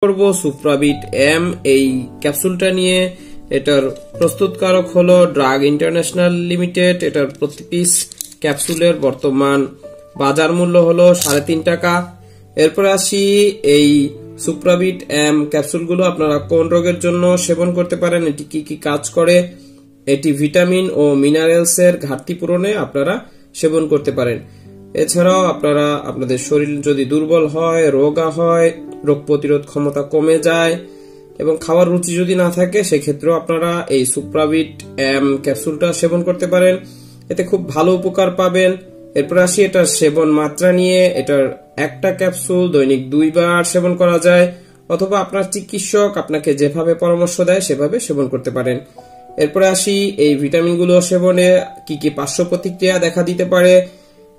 করব সুপ্রাবিট এম এই ক্যাপসুলটা নিয়ে। এটার প্রস্তুতকারক হলো ড্রাগ ইন্টারন্যাশনাল লিমিটেড। এটার প্রতি পিস ক্যাপসুলের বর্তমান বাজার মূল্য হলো 3.5 টাকা। এরপর আসি এই সুপ্রাবিট এম ক্যাপসুলগুলো আপনারা কোন রোগের জন্য সেবন করতে পারেন, এটি কি কি কাজ করে। এটি ভিটামিন ও মিনারেলস এর ঘাটতি পূরণে আপনারা সেবন করতে পারেন। এছাড়াও আপনারা আপনাদের শরীর যদি দুর্বল হয়, রোগা হয়, রোগ প্রতিরোধ ক্ষমতা কমে যায় এবং খাওয়ার রুচি যদি না থাকে, সেক্ষেত্রেও আপনারা এই সুপ্রাবিট এম ক্যাপসুলটা সেবন করতে পারেন। এতে খুব ভালো উপকার পাবেন। এরপর আসি এটার সেবন মাত্রা নিয়ে। এটার একটা ক্যাপসুল দৈনিক 2 বার সেবন করা যায়, অথবা আপনার চিকিৎসক আপনাকে যেভাবে পরামর্শ দেয় সেভাবে সেবন করতে পারেন। এরপরে আসি এই ভিটামিনগুলো সেবনে কি কি পার্শ্ব প্রতিক্রিয়া দেখা দিতে পারে।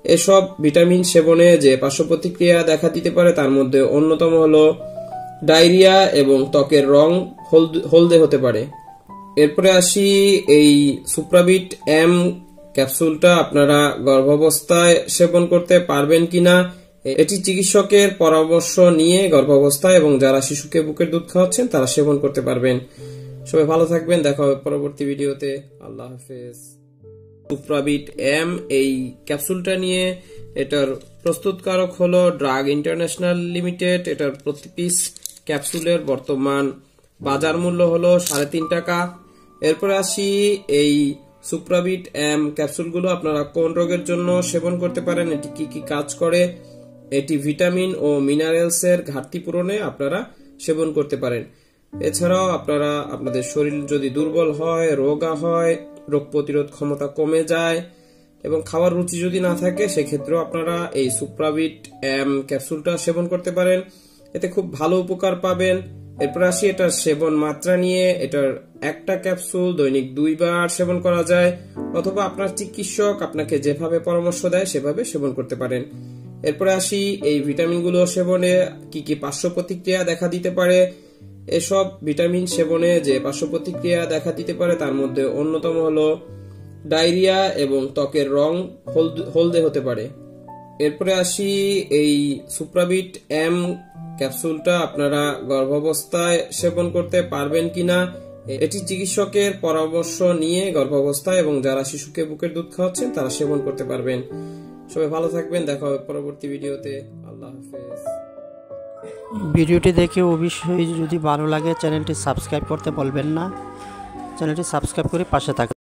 এসব ভিটামিন সেবনে যে পার্শ্ব প্রতিক্রিয়া দেখা দিতে পারে তার মধ্যে অন্যতম হলো ডায়রিয়া এবং ত্বকের রং হলদে হতে পারে। এরপরে আসি এই সুপ্রাবিট এম ক্যাপসুলটা আপনারা গর্ভাবস্থায় সেবন করতে পারবেন কিনা। এটি চিকিৎসকের পরামর্শ নিয়ে গর্ভাবস্থায় এবং যারা শিশুকে বুকের দুধ খাওয়াচ্ছেন তারা সেবন করতে পারবেন। সবাই ভালো থাকবেন, দেখা হবে পরবর্তী ভিডিওতে। আল্লাহ হাফেজ। সুপ্রাবিট এম এই ক্যাপসুলটা নিয়ে। এটার প্রস্তুতকারক হলো ড্রাগ ইন্টারন্যাশনাল লিমিটেড। এটার প্রতি পিস ক্যাপসুলের বর্তমান বাজার মূল্য হলো 3.5 টাকা। এরপরে আসি এই সুপ্রাবিট এম ক্যাপসুলগুলো আপনারা কোন রোগের জন্য সেবন করতে পারেন, এটি কি কি কাজ করে। এটি ভিটামিন ও মিনারেলস এর ঘাটতি পূরণে আপনারা সেবন করতে পারেন। এছাড়াও আপনারা আপনাদের শরীর যদি দুর্বল হয়, রোগা হয়, রোগ প্রতিরোধ ক্ষমতা কমে যায় এবং খাওয়ার রুচি যদি না থাকে, সেক্ষেত্রেও আপনারা এই সুপ্রাবিট এম ক্যাপসুলটা সেবন করতে পারেন। এতে খুব ভালো উপকার পাবেন। এরপর আসি এটার সেবন মাত্রা নিয়ে। এটার একটা ক্যাপসুল দৈনিক 2 বার সেবন করা যায়, অথবা আপনার চিকিৎসক আপনাকে যেভাবে পরামর্শ দেয় সেভাবে সেবন করতে পারেন। এরপরে আসি এই ভিটামিনগুলো সেবনে কি কি পার্শ্ব প্রতিক্রিয়া দেখা দিতে পারে। এসব ভিটামিন সেবনে যে পার্শ্ব প্রতিক্রিয়া দেখা দিতে পারে তার মধ্যে অন্যতম হলো ডায়রিয়া এবং ত্বকের রং হলদে হতে পারে। এরপরে আসি এই সুপ্রাবিট এম ক্যাপসুলটা আপনারা গর্ভাবস্থায় সেবন করতে পারবেন কিনা। এটি চিকিৎসকের পরামর্শ নিয়ে গর্ভাবস্থায় এবং যারা শিশুকে বুকের দুধ খাওয়াচ্ছেন তারা সেবন করতে পারবেন। সবাই ভালো থাকবেন, দেখা হবে পরবর্তী ভিডিওতে। আল্লাহ হাফেজ। ভিডিওটি দেখে অবশ্যই যদি ভালো লাগে চ্যানেলটি সাবস্ক্রাইব করতে বলবেন না। চ্যানেলটি সাবস্ক্রাইব করে পাশে থাকুন।